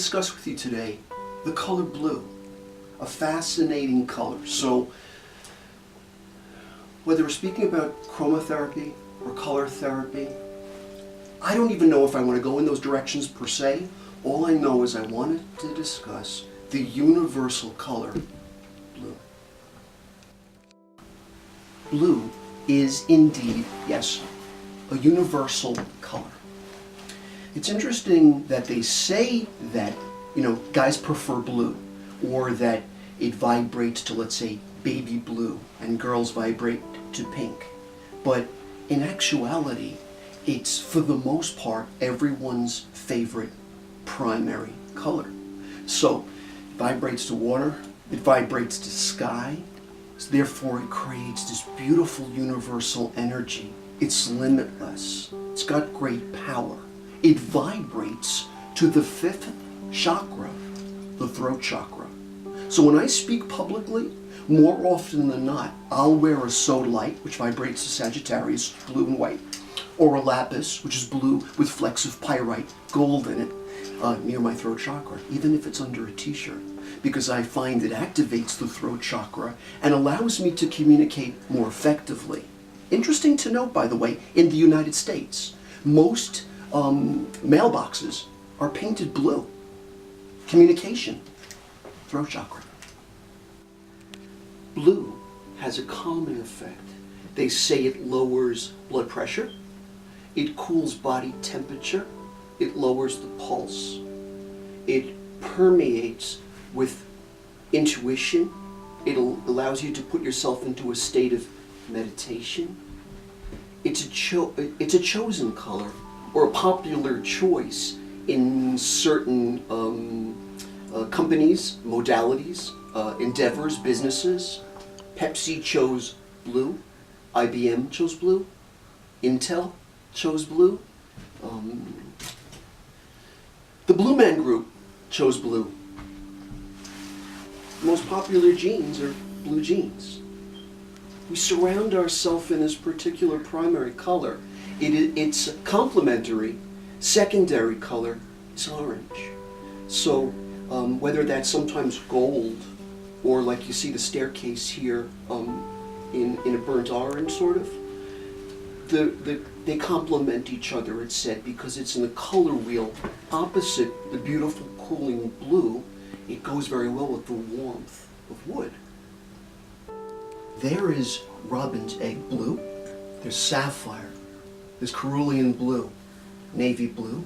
discuss with you today the color blue, a fascinating color. So, whether we're speaking about chromotherapy or color therapy, I don't even know if I want to go in those directions per se. All I know is I wanted to discuss the universal color blue. Blue is indeed, yes, a universal color. It's interesting that they say that, guys prefer blue, or that it vibrates to, let's say, baby blue, and girls vibrate to pink. But in actuality, it's, for the most part, everyone's favorite primary color. So, it vibrates to water, it vibrates to sky, so therefore it creates this beautiful universal energy. It's limitless. It's got great power. It vibrates to the fifth chakra, the throat chakra. So when I speak publicly, more often than not, I'll wear a sodalite, which vibrates to Sagittarius, blue and white, or a lapis, which is blue with flecks of pyrite, gold in it, near my throat chakra, even if it's under a t-shirt, because I find it activates the throat chakra and allows me to communicate more effectively. Interesting to note, by the way, in the United States, most mailboxes are painted blue. Communication, throat chakra. Blue has a calming effect. They say it lowers blood pressure, it cools body temperature, it lowers the pulse, it permeates with intuition, it allows you to put yourself into a state of meditation. It's a chosen color, or a popular choice in certain companies, modalities, endeavors, businesses. Pepsi chose blue, IBM chose blue, Intel chose blue, the Blue Man Group chose blue. The most popular jeans are blue jeans. We surround ourselves in this particular primary color. It's complementary. Secondary color is orange. So whether that's sometimes gold, or like you see the staircase here in a burnt orange sort of, they complement each other, it's said, because it's in the color wheel opposite the beautiful cooling blue. It goes very well with the warmth of wood. There is robin's egg blue, there's sapphire, there's cerulean blue, navy blue,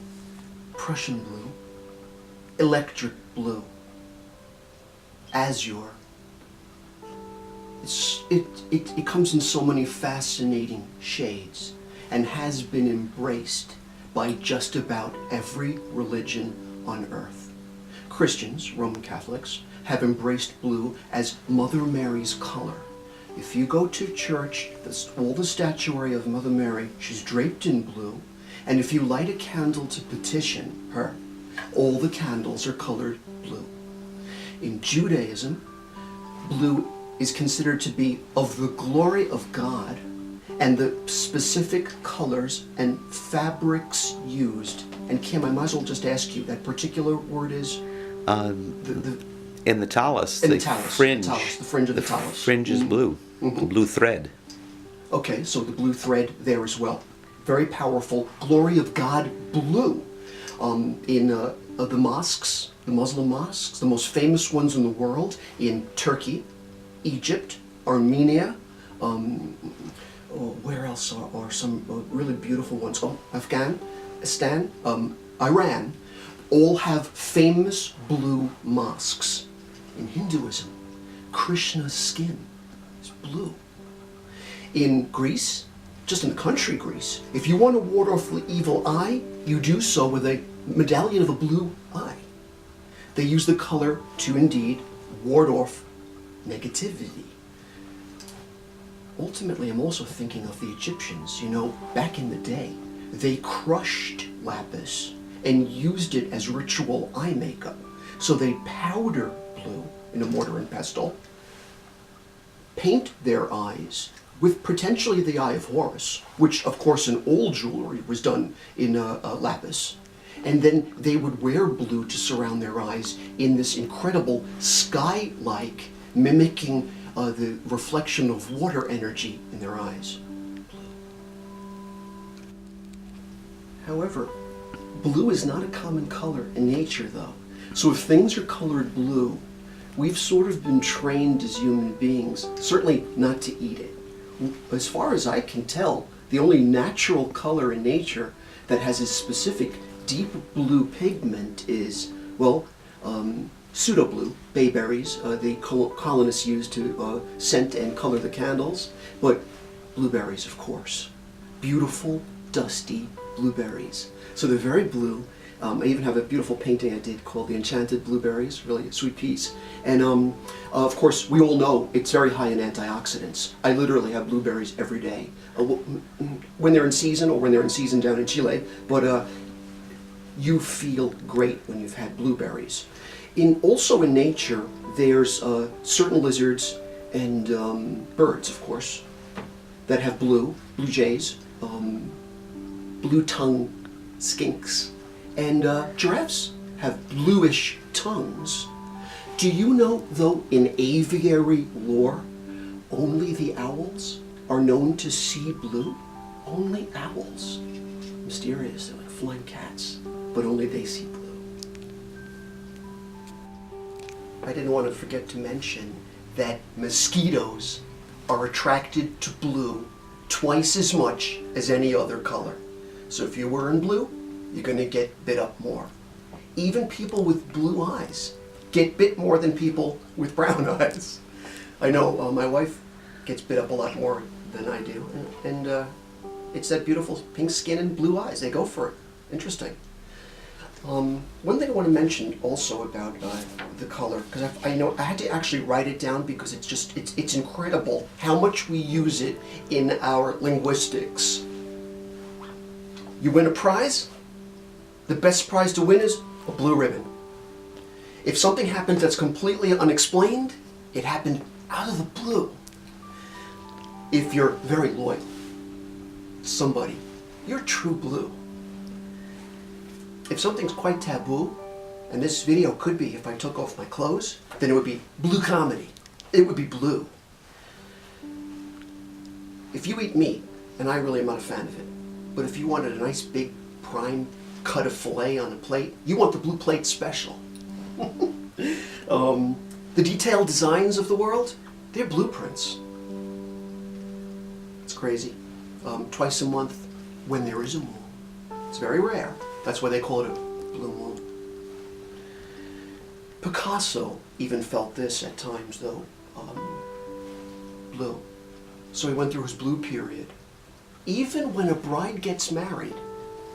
Prussian blue, electric blue, azure. It comes in so many fascinating shades and has been embraced by just about every religion on earth. Christians, Roman Catholics, have embraced blue as Mother Mary's color. If you go to church, all the statuary of Mother Mary, she's draped in blue, and if you light a candle to petition her, all the candles are colored blue. In Judaism, blue is considered to be of the glory of God, and the specific colors and fabrics used. And Kim, I might as well just ask you, that particular word is? In the talus, the fringe. The fringe of the talus. The fringe is blue, blue thread. Okay, so the blue thread there as well. Very powerful. Glory of God blue. In the mosques, the Muslim mosques, the most famous ones in the world, in Turkey, Egypt, Armenia, where else are some really beautiful ones? Afghanistan, Iran, all have famous blue mosques. In Hinduism, Krishna's skin is blue. In Greece, just in the country Greece, if you want to ward off the evil eye, you do so with a medallion of a blue eye. They use the color to indeed ward off negativity. Ultimately, I'm also thinking of the Egyptians. Back in the day, they crushed lapis and used it as ritual eye makeup. So they powder blue in a mortar and pestle, paint their eyes with potentially the Eye of Horus, which of course in old jewelry was done in lapis, And then they would wear blue to surround their eyes in this incredible sky-like, mimicking the reflection of water energy in their eyes. However, blue is not a common color in nature, though. So if things are colored blue, we've sort of been trained as human beings, certainly not to eat it. As far as I can tell, the only natural color in nature that has a specific deep blue pigment is, well, pseudo-blue, bayberries, the colonists used to scent and color the candles, but blueberries, of course. Beautiful, dusty blueberries. So they're very blue. I even have a beautiful painting I did called The Enchanted Blueberries, really a sweet piece. And of course, we all know it's very high in antioxidants. I literally have blueberries every day, when they're in season or when they're in season down in Chile, but you feel great when you've had blueberries. Also in nature, there's certain lizards and birds, of course, that have blue jays, blue-tongued skinks, and giraffes have bluish tongues. Do you know, though, in aviary lore, only the owls are known to see blue? Only owls. Mysterious, they're like flying cats, but only they see blue. I didn't want to forget to mention that mosquitoes are attracted to blue twice as much as any other color. So if you were in blue, you're going to get bit up more. Even people with blue eyes get bit more than people with brown eyes. I know my wife gets bit up a lot more than I do, and it's that beautiful pink skin and blue eyes. They go for it. Interesting. One thing I want to mention also about the color, because I know I had to actually write it down because it's incredible how much we use it in our linguistics. You win a prize, the best prize to win is a blue ribbon. If something happens that's completely unexplained, it happened out of the blue. If you're very loyal to somebody, you're true blue. If something's quite taboo, and this video could be if I took off my clothes, then it would be blue comedy. It would be blue. If you eat meat, and I really am not a fan of it, but if you wanted a nice big prime cut of filet on a plate, you want the blue plate special. The detailed designs of the world, they're blueprints. It's crazy. Twice a month, when there is a moon. It's very rare. That's why they call it a blue moon. Picasso even felt this at times, though. Blue. So he went through his blue period. Even when a bride gets married,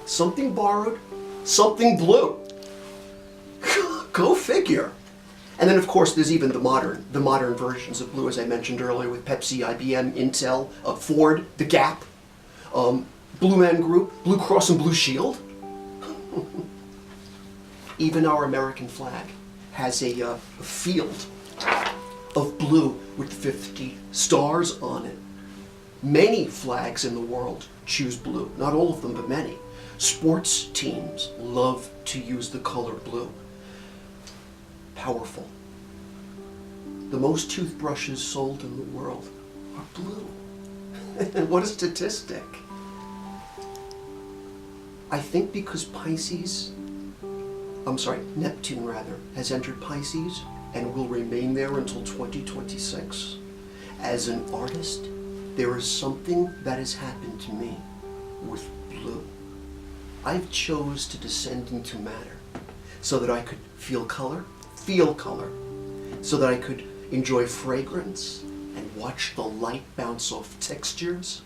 something borrowed, something blue. Go figure. And then, of course, there's even the modern versions of blue, as I mentioned earlier, with Pepsi, IBM, Intel, Ford, The Gap, Blue Man Group, Blue Cross and Blue Shield. Even our American flag has a field of blue with 50 stars on it. Many flags in the world choose blue. Not all of them, but many. Sports teams love to use the color blue. Powerful. The most toothbrushes sold in the world are blue. What a statistic. I think because Neptune rather, has entered Pisces and will remain there until 2026. As an artist, there is something that has happened to me with blue. I've chose to descend into matter so that I could feel color, so that I could enjoy fragrance and watch the light bounce off textures.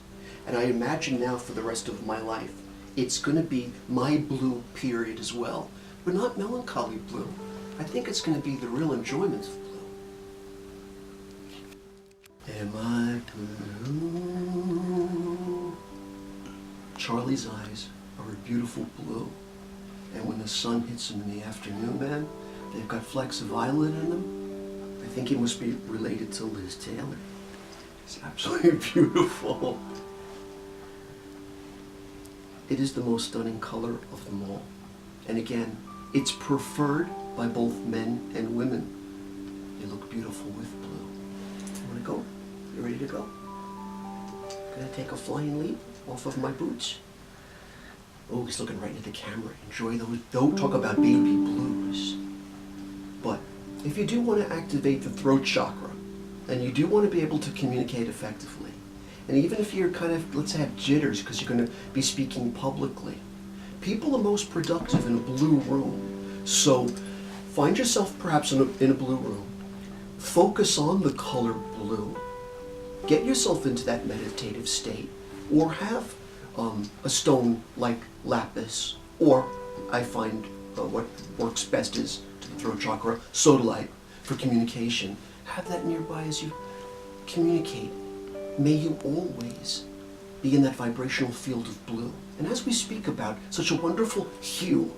And I imagine now for the rest of my life, it's going to be my blue period as well, but not melancholy blue. I think it's going to be the real enjoyment of blue. Am I blue? Charlie's eyes are a beautiful blue, and when the sun hits them in the afternoon, man, they've got flecks of violet in them. I think he must be related to Liz Taylor. It's absolutely beautiful. It is the most stunning color of them all. And again, it's preferred by both men and women. You look beautiful with blue. You wanna go? You ready to go? Gonna take a flying leap off of my boots. Oh, he's looking right into the camera. Enjoy those. Don't talk about baby blues. But if you do want to activate the throat chakra, and you do want to be able to communicate effectively, and even if you're kind of, let's say, have jitters because you're going to be speaking publicly, people are most productive in a blue room. So find yourself perhaps in a blue room. Focus on the color blue. Get yourself into that meditative state, or have a stone like lapis, or I find what works best is to the throat chakra, sodalite for communication. Have that nearby as you communicate. May you always be in that vibrational field of blue. And as we speak about such a wonderful hue,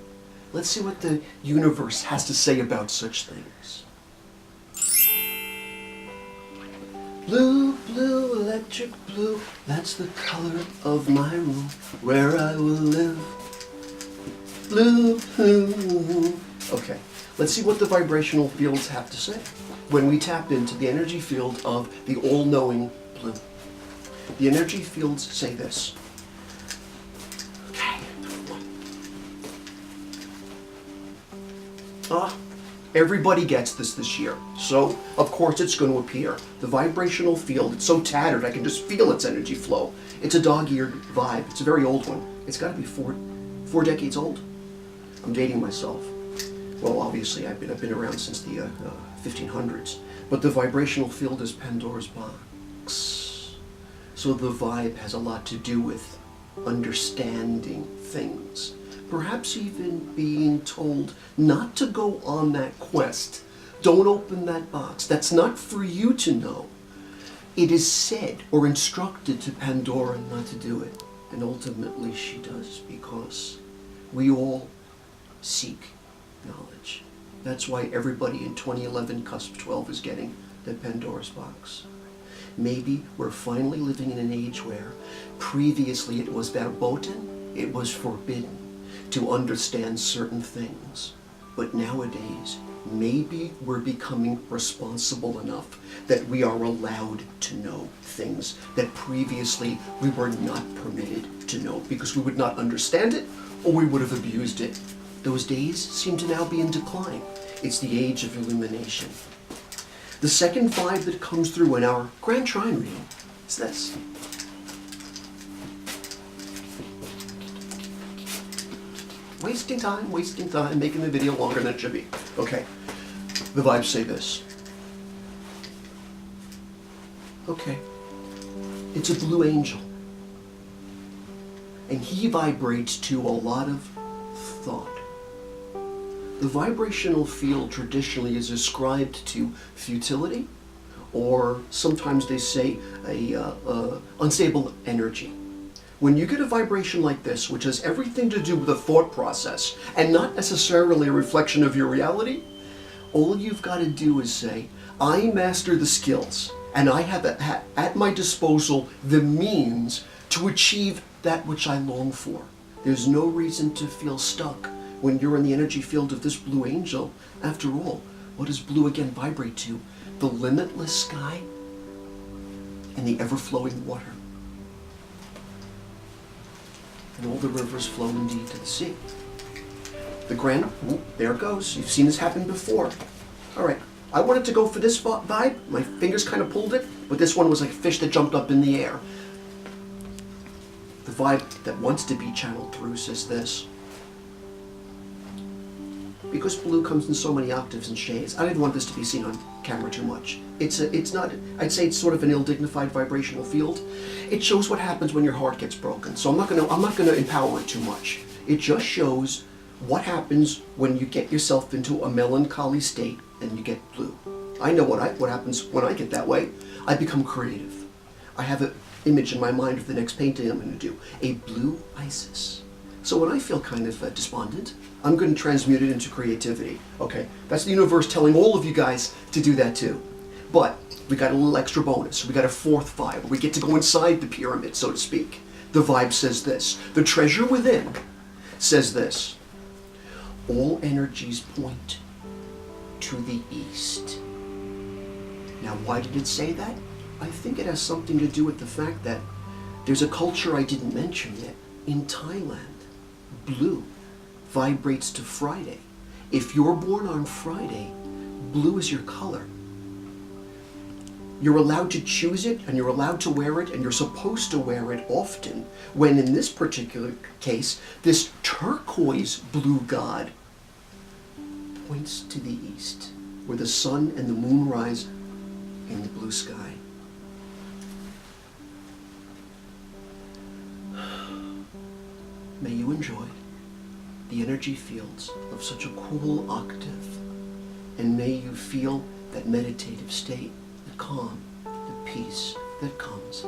let's see what the universe has to say about such things. Blue, blue, electric blue, that's the color of my room where I will live. Blue, blue. Okay, let's see what the vibrational fields have to say when we tap into the energy field of the all-knowing blue. The energy fields say this. Okay. Everybody gets this year, so of course it's going to appear. The vibrational field, it's so tattered I can just feel its energy flow. It's a dog-eared vibe. It's a very old one. It's got to be four decades old. I'm dating myself. Well, obviously I've been around since the 1500s, but the vibrational field is Pandora's box. So the vibe has a lot to do with understanding things. Perhaps even being told not to go on that quest. Don't open that box. That's not for you to know. It is said or instructed to Pandora not to do it. And ultimately she does, because we all seek knowledge. That's why everybody in 2011 Cusp 12 is getting the Pandora's box. Maybe we're finally living in an age where previously it was verboten, it was forbidden to understand certain things. But nowadays, maybe we're becoming responsible enough that we are allowed to know things that previously we were not permitted to know because we would not understand it or we would have abused it. Those days seem to now be in decline. It's the age of illumination. The second vibe that comes through in our Grand Trine reading is this. Wasting time, making the video longer than it should be. Okay, the vibes say this. Okay, it's a blue angel. And he vibrates to a lot of thought. The vibrational field traditionally is ascribed to futility, or sometimes they say a unstable energy. When you get a vibration like this, which has everything to do with a thought process and not necessarily a reflection of your reality, all you've got to do is say, I master the skills and I have at my disposal the means to achieve that which I long for. There's no reason to feel stuck when you're in the energy field of this blue angel. After all, what does blue again vibrate to? The limitless sky and the ever-flowing water. And all the rivers flow indeed to the sea. The grand, there it goes. You've seen this happen before. All right, I wanted to go for this vibe. My fingers kind of pulled it, but this one was like a fish that jumped up in the air. The vibe that wants to be channeled through says this. Because blue comes in so many octaves and shades, I didn't want this to be seen on camera too much. It's not, I'd say it's sort of an ill-dignified vibrational field. It shows what happens when your heart gets broken. So I'm not gonna empower it too much. It just shows what happens when you get yourself into a melancholy state and you get blue. I know what happens when I get that way. I become creative. I have an image in my mind of the next painting I'm gonna do, a blue Isis. So when I feel kind of despondent, I'm going to transmute it into creativity. Okay, that's the universe telling all of you guys to do that too. But we got a little extra bonus. We got a fourth vibe. We get to go inside the pyramid, so to speak. The vibe says this. The treasure within says this. all energies point to the east. Now, why did it say that? I think it has something to do with the fact that there's a culture I didn't mention yet. In Thailand, blue vibrates to Friday. If you're born on Friday, blue is your color. You're allowed to choose it, and you're allowed to wear it, and you're supposed to wear it often, when in this particular case, this turquoise blue god points to the east, where the sun and the moon rise in the blue sky. May you enjoy the energy fields of such a cool octave, and may you feel that meditative state, the calm, the peace that comes